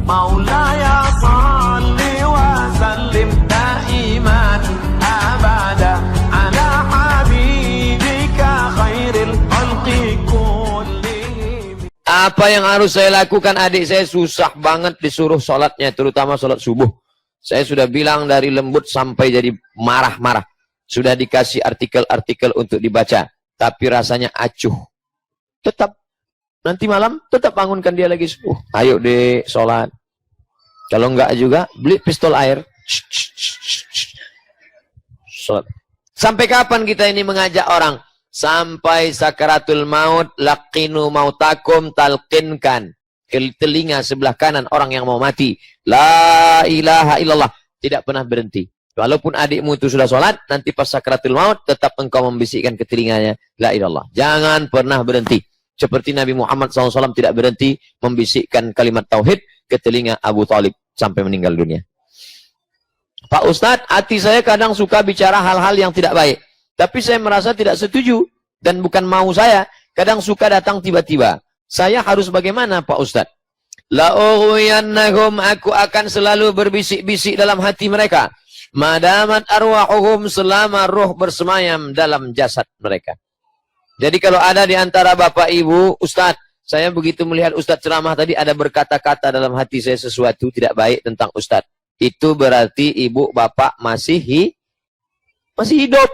Maulaya salli wa sallim daiman abada ala habibika khairil khalqi kullihim. Apa yang harus saya lakukan? Adik saya susah banget disuruh sholatnya, terutama sholat subuh. Saya sudah bilang dari lembut sampai jadi marah-marah. Sudah dikasih artikel-artikel untuk dibaca. Tapi rasanya acuh. Tetap. Nanti malam tetap bangunkan dia lagi subuh. Ayo deh sholat. Kalau enggak juga, beli pistol air. Sholat. Sampai kapan kita ini mengajak orang? Sampai sakaratul maut, laqinu mautakum, talqinkan ke telinga sebelah kanan orang yang mau mati. La ilaha illallah. Tidak pernah berhenti. Walaupun adikmu itu sudah sholat, nanti pas sakaratul maut, tetap engkau membisikkan ke telinganya. La ilallah. Jangan pernah berhenti. Seperti Nabi Muhammad SAW tidak berhenti membisikkan kalimat tauhid ke telinga Abu Talib sampai meninggal dunia. Pak Ustadz, hati saya kadang suka bicara hal-hal yang tidak baik. Tapi saya merasa tidak setuju. Dan bukan mau saya. Kadang suka datang tiba-tiba. Saya harus bagaimana Pak Ustadz? La'ughwiyannahum, aku akan selalu berbisik-bisik dalam hati mereka. Madamat arwahuhum, selama roh bersemayam dalam jasad mereka. Jadi kalau ada di antara Bapak Ibu, Ustadz, saya begitu melihat Ustadz ceramah tadi ada berkata-kata dalam hati saya sesuatu tidak baik tentang Ustadz. Itu berarti Ibu Bapak masih hidup.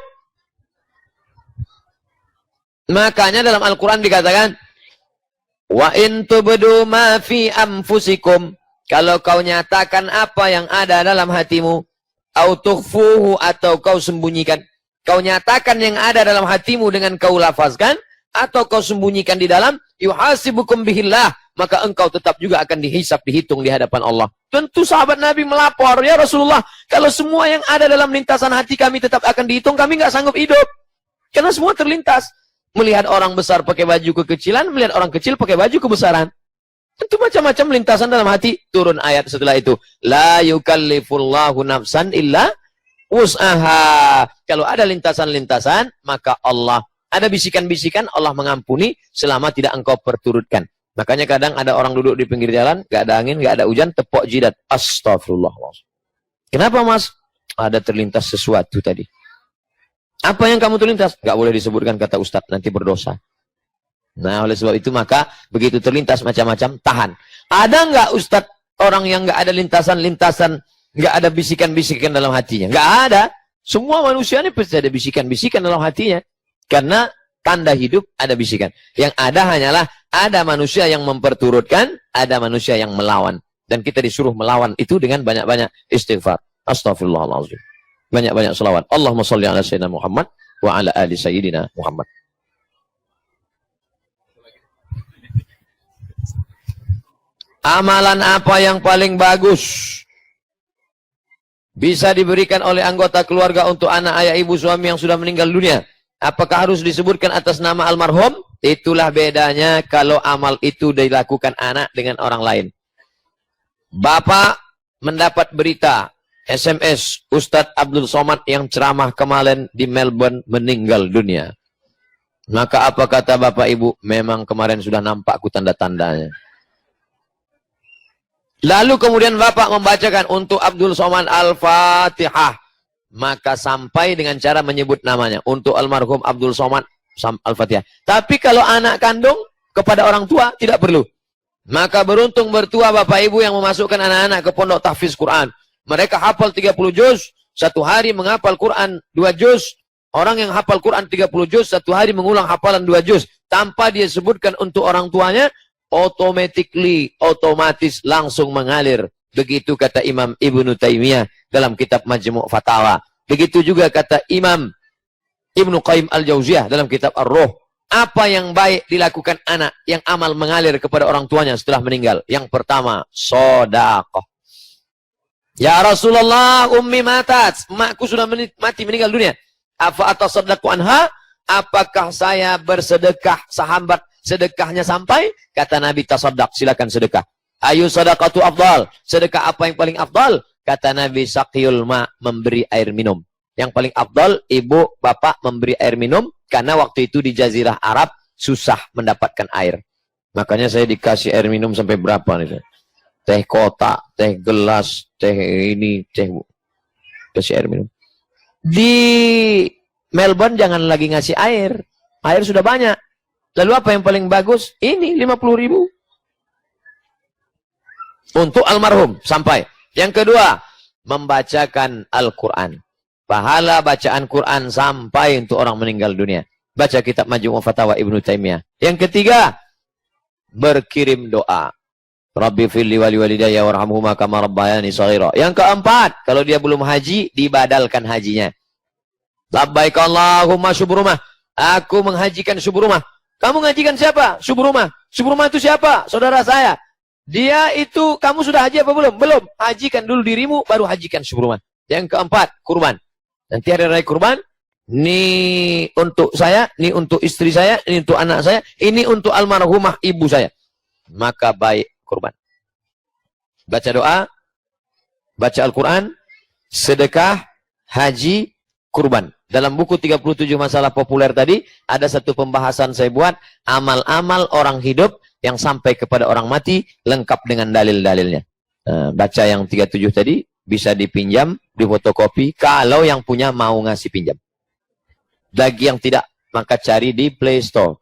Makanya dalam Al-Quran dikatakan, wa in tubdu ma fi anfusikum, kalau kau nyatakan apa yang ada dalam hatimu, au tukhfuhu, atau kau sembunyikan. Kau nyatakan yang ada dalam hatimu dengan kau lafazkan, atau kau sembunyikan di dalam, yuhasibukum bihillah, maka engkau tetap juga akan dihisab, dihitung di hadapan Allah. Tentu sahabat Nabi melapor, ya Rasulullah, kalau semua yang ada dalam lintasan hati kami tetap akan dihitung, kami nggak sanggup hidup. Karena semua terlintas. Melihat orang besar pakai baju kekecilan, melihat orang kecil pakai baju kebesaran. Tentu macam-macam lintasan dalam hati. Turun ayat setelah itu. La yukallifullahu nafsan illa wus'aha. Kalau ada lintasan-lintasan, maka Allah, ada bisikan-bisikan, Allah mengampuni selama tidak engkau perturutkan. Makanya kadang ada orang duduk di pinggir jalan, gak ada angin, gak ada hujan, tepok jidat. Astagfirullah. Kenapa mas? Ada terlintas sesuatu tadi. Apa yang kamu terlintas? Gak boleh disebutkan kata Ustadz, nanti berdosa. Nah, oleh sebab itu maka begitu terlintas macam-macam, tahan. Ada nggak Ustadz orang yang nggak ada lintasan-lintasan, nggak ada bisikan-bisikan dalam hatinya? Nggak ada. Semua manusia ini pasti ada bisikan-bisikan dalam hatinya. Karena tanda hidup ada bisikan. Yang ada hanyalah ada manusia yang memperturutkan, ada manusia yang melawan. Dan kita disuruh melawan itu dengan banyak-banyak istighfar. Astagfirullahaladzim. Banyak-banyak selawat. Allahumma sholli ala sayyidina Muhammad wa ala ali sayyidina Muhammad. Amalan apa yang paling bagus bisa diberikan oleh anggota keluarga untuk anak, ayah, ibu, suami yang sudah meninggal dunia? Apakah harus disebutkan atas nama almarhum? Itulah bedanya kalau amal itu dilakukan anak dengan orang lain. Bapak mendapat berita SMS, Ustadz Abdul Somad yang ceramah kemarin di Melbourne meninggal dunia. Maka apa kata Bapak Ibu? Memang kemarin sudah nampak tanda-tandanya. Lalu kemudian Bapak membacakan untuk Abdul Somad Al-Fatihah. Maka sampai dengan cara menyebut namanya. Untuk almarhum Abdul Somad Al-Fatihah. Tapi kalau anak kandung kepada orang tua tidak perlu. Maka beruntung bertua Bapak Ibu yang memasukkan anak-anak ke pondok tahfiz Quran. Mereka hafal 30 juz, satu hari menghafal Quran 2 juz. Orang yang hafal Quran 30 juz, satu hari mengulang hafalan 2 juz. Tanpa dia sebutkan untuk orang tuanya, otomatis langsung mengalir. Begitu kata Imam Ibnu Taimiyah dalam kitab Majmu' Fatawa. Begitu juga kata Imam Ibnu Qayyim Al-Jauziyah dalam kitab Ar-Ruh. Apa yang baik dilakukan anak yang amal mengalir kepada orang tuanya setelah meninggal? Yang pertama, sedekah. Ya Rasulullah, ummi matat, emakku sudah mati meninggal dunia. Afa atasaddaqu anha? Apakah saya bersedekah sahabat sedekahnya sampai? Kata Nabi, tasaddaq, silakan sedekah. Ayu sadaqatu afdal, sedekah apa yang paling afdal? Kata Nabi, saqiyul ma, memberi air minum. Yang paling afdal, ibu, bapak memberi air minum, karena waktu itu di Jazirah Arab susah mendapatkan air. Makanya saya dikasih air minum sampai berapa nih? teh kotak, teh gelas, teh ini, teh kasih air minum. Di Melbourne jangan lagi ngasih air. Air sudah banyak. Lalu apa yang paling bagus? Ini 50.000. Untuk almarhum sampai. Yang kedua, membacakan Al-Quran. Pahala bacaan Quran sampai untuk orang meninggal dunia. Baca kitab Majmu' Fatawa Ibnu Taimiyah. Yang ketiga, berkirim doa. Rabbi firli wali walidayya warhamhuma kama rabbayani shaghira. Yang keempat, kalau dia belum haji, dibadalkan hajinya. Labbaik Allahumma syubrumah. Aku menghajikan syubrumah. Kamu ngajikan siapa? Syubrumah. Syubrumah itu siapa? Saudara saya. Dia itu, kamu sudah haji apa belum? Belum. Hajikan dulu dirimu, baru hajikan syubrumah. Yang keempat, kurban. Nanti hari raya kurban, ini untuk saya, ini untuk istri saya, ini untuk anak saya, ini untuk almarhumah ibu saya. Maka baik kurban. Baca doa, baca Al-Quran, sedekah, haji, kurban. Dalam buku 37 masalah populer tadi, ada satu pembahasan saya buat, amal-amal orang hidup yang sampai kepada orang mati, lengkap dengan dalil-dalilnya. Baca yang 37 tadi, bisa dipinjam, difotokopi, kalau yang punya mau ngasih pinjam. Bagi yang tidak, maka cari di Play Store.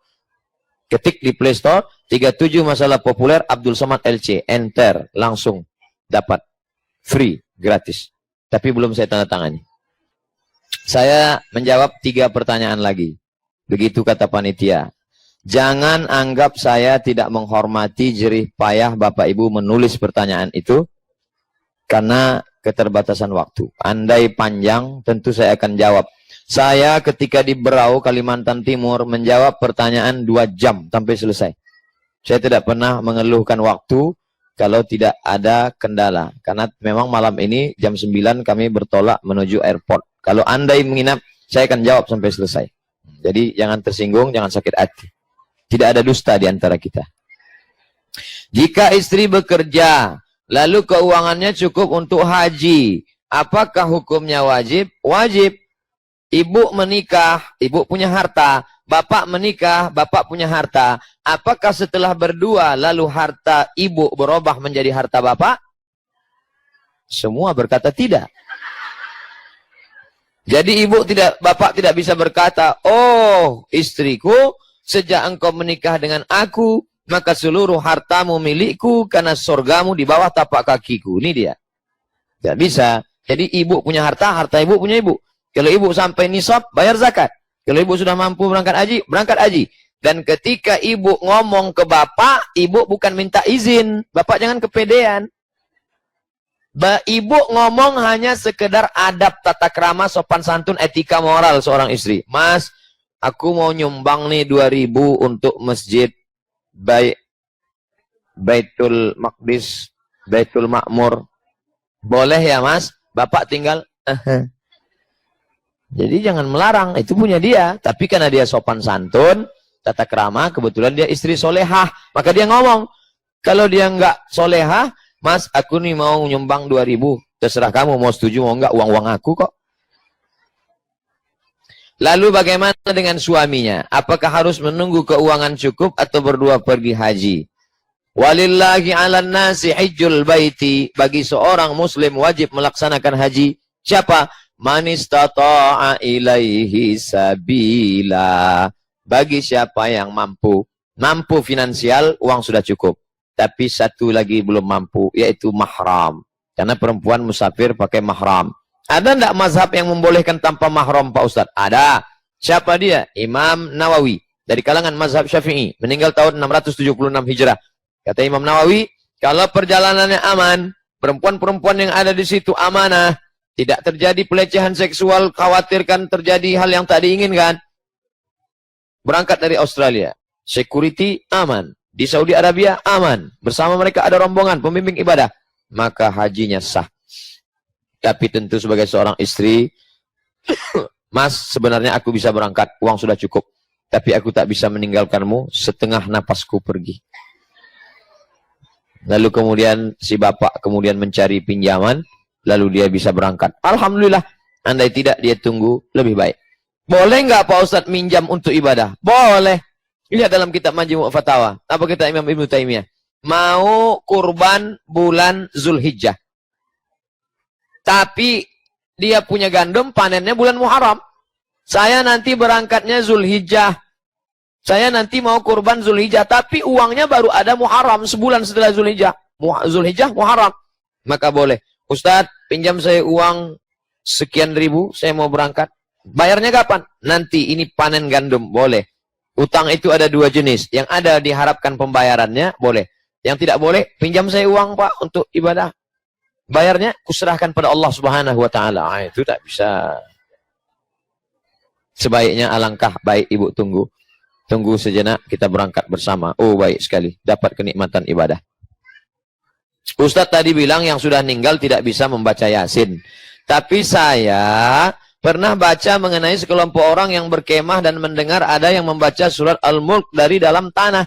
Ketik di Play Store, 37 masalah populer, Abdul Somad LC, enter, langsung dapat. Free, gratis. Tapi belum saya tanda tangani. Saya menjawab 3 pertanyaan lagi. Begitu kata panitia. Jangan anggap saya tidak menghormati jerih payah Bapak Ibu menulis pertanyaan itu. Karena keterbatasan waktu. Andai panjang, tentu saya akan jawab. Saya ketika di Berau, Kalimantan Timur, menjawab pertanyaan 2 jam sampai selesai. Saya tidak pernah mengeluhkan waktu kalau tidak ada kendala. Karena memang malam ini jam 9 kami bertolak menuju airport. Kalau andai menginap, saya akan jawab sampai selesai. Jadi jangan tersinggung, jangan sakit hati. Tidak ada dusta di antara kita. Jika istri bekerja, lalu keuangannya cukup untuk haji, apakah hukumnya wajib? Wajib. Ibu menikah, ibu punya harta. Bapak menikah, bapak punya harta. Apakah setelah berdua, lalu harta ibu berubah menjadi harta bapak? Semua berkata tidak. Jadi bapak tidak bisa berkata, oh istriku, sejak engkau menikah dengan aku, maka seluruh hartamu milikku, karena surgamu di bawah tapak kakiku. Ini dia. Tidak bisa. Jadi ibu punya harta, harta ibu punya ibu. Kalau ibu sampai nisab, bayar zakat. Kalau ibu sudah mampu berangkat haji, berangkat haji. Dan ketika ibu ngomong ke bapak, ibu bukan minta izin. Bapak jangan kepedean. Ibu ngomong hanya sekedar adab, tata krama, sopan santun, etika moral seorang istri. Mas, aku mau nyumbang nih 2.000 untuk masjid Baitul Maqdis, Baitul Makmur. Boleh ya mas? Bapak tinggal Jadi jangan melarang, itu punya dia. Tapi karena dia sopan santun, tata krama, kebetulan dia istri solehah, maka dia ngomong. Kalau dia nggak solehah, mas aku nih mau nyumbang 2.000, terserah kamu mau setuju mau nggak, uang aku kok. Lalu bagaimana dengan suaminya? Apakah harus menunggu keuangan cukup atau berdua pergi haji? Walillahi 'alan nasi hajjul baiti. Bagi seorang muslim wajib melaksanakan haji. Siapa? Man istata'a ilaihi sabila. Bagi siapa yang mampu. Mampu finansial, uang sudah cukup. Tapi satu lagi belum mampu, yaitu mahram. Karena perempuan musafir pakai mahram. Ada enggak mazhab yang membolehkan tanpa mahram, Pak Ustadz? Ada. Siapa dia? Imam Nawawi. Dari kalangan mazhab Syafi'i. Meninggal tahun 676 Hijrah. Kata Imam Nawawi, kalau perjalanannya aman, perempuan-perempuan yang ada di situ amanah, tidak terjadi pelecehan seksual, khawatirkan terjadi hal yang tak diinginkan. Berangkat dari Australia. Security aman. Di Saudi Arabia aman. Bersama mereka ada rombongan pembimbing ibadah. Maka hajinya sah. Tapi tentu sebagai seorang istri, mas sebenarnya aku bisa berangkat, uang sudah cukup. Tapi aku tak bisa meninggalkanmu, setengah napasku pergi. Lalu kemudian si bapak kemudian mencari pinjaman, lalu dia bisa berangkat. Alhamdulillah, andai tidak dia tunggu lebih baik. Boleh nggak Pak Ustadz minjam untuk ibadah? Boleh. Lihat dalam kitab Majmu' Fatawa. Apa kata Imam Ibnu Taimiyah? mau kurban bulan Zulhijjah. Tapi dia punya gandum, panennya bulan Muharram. Saya nanti berangkatnya Zulhijjah. Saya nanti mau kurban Zulhijjah, tapi uangnya baru ada Muharram, sebulan setelah Zulhijjah. Zulhijjah, Muharram. Maka boleh. Ustadz, pinjam saya uang sekian ribu, saya mau berangkat. Bayarnya kapan? Nanti ini panen gandum, boleh. Utang itu ada dua jenis. Yang ada diharapkan pembayarannya, boleh. Yang tidak boleh, pinjam saya uang Pak untuk ibadah. Bayarnya kuserahkan pada Allah Subhanahu wa taala. Itu tak bisa. Sebaiknya alangkah baik ibu tunggu. Tunggu sejenak kita berangkat bersama. Oh baik sekali, dapat kenikmatan ibadah. Ustadz tadi bilang yang sudah meninggal tidak bisa membaca Yasin. Tapi saya pernah baca mengenai sekelompok orang yang berkemah dan mendengar ada yang membaca surat Al-Mulk dari dalam tanah.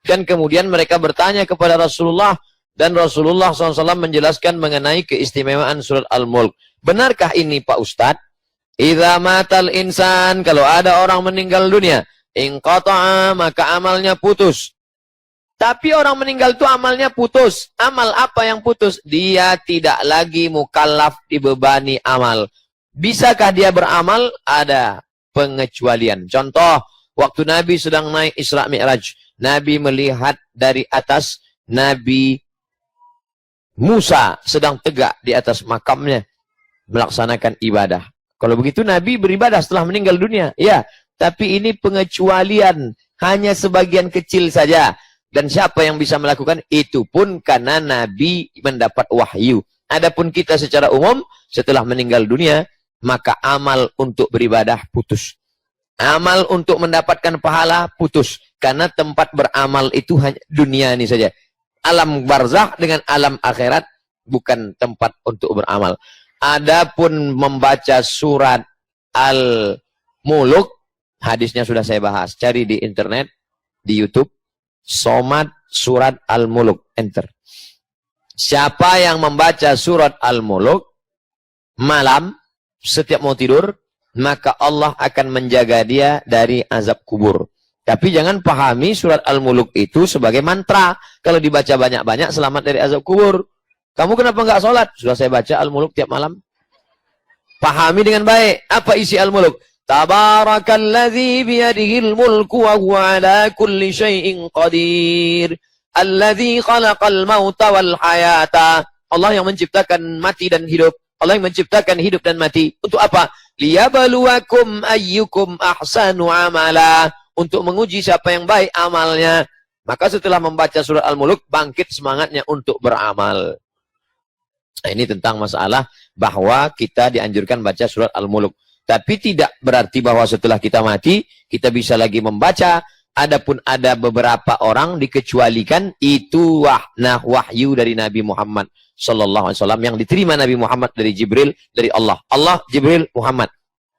Dan kemudian mereka bertanya kepada Rasulullah. Dan Rasulullah SAW menjelaskan mengenai keistimewaan surat Al-Mulk. Benarkah ini Pak Ustadz? Idza matal insan, kalau ada orang meninggal dunia, inqata'a, maka amalnya putus. Tapi orang meninggal itu amalnya putus. Amal apa yang putus? Dia tidak lagi mukallaf dibebani amal. Bisakah dia beramal? Ada pengecualian. Contoh, waktu Nabi sedang naik Isra Mi'raj. Nabi melihat dari atas Nabi Musa sedang tegak di atas makamnya. Melaksanakan ibadah. Kalau begitu Nabi beribadah setelah meninggal dunia. Ya, tapi ini pengecualian. Hanya sebagian kecil saja. Dan siapa yang bisa melakukan itu pun karena Nabi mendapat wahyu. Adapun kita secara umum setelah meninggal dunia, maka amal untuk beribadah putus. Amal untuk mendapatkan pahala putus. Karena tempat beramal itu hanya dunia ini saja. Alam barzakh dengan alam akhirat bukan tempat untuk beramal. Adapun membaca surat Al-Mulk, hadisnya sudah saya bahas. Cari di internet, di YouTube. Somad surat Al-Mulk, enter. Siapa yang membaca surat Al-Mulk malam setiap mau tidur, maka Allah akan menjaga dia dari azab kubur. Tapi jangan pahami surat Al-Mulk itu sebagai mantra. Kalau dibaca banyak-banyak selamat dari azab kubur. Kamu kenapa enggak sholat? Sudah saya baca Al-Mulk tiap malam. Pahami dengan baik. Apa isi Al-Mulk? Tabarakalladzi biyadihil mulku wa huwa ala kulli syai'in qadir. Alladzi khalaqal mauta wal hayata. Allah yang menciptakan mati dan hidup. Allah yang menciptakan hidup dan mati. Untuk apa? Liyabluwakum ayyukum ahsanu amala. Untuk menguji siapa yang baik amalnya. Maka setelah membaca surat Al-Mulk, bangkit semangatnya untuk beramal. Nah, ini tentang masalah bahwa kita dianjurkan baca surat Al-Mulk. Tapi tidak berarti bahwa setelah kita mati, kita bisa lagi membaca. Adapun ada beberapa orang dikecualikan, itu wahyu dari Nabi Muhammad SAW yang diterima Nabi Muhammad dari Jibril, dari Allah. Allah, Jibril, Muhammad.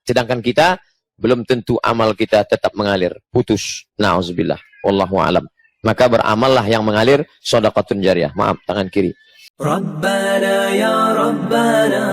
Sedangkan kita, belum tentu amal kita tetap mengalir. Putus. Na'udzubillah. Wallahu a'lam. Maka beramallah yang mengalir, shadaqatun jariyah. Maaf, tangan kiri. Rabbana ya Rabbana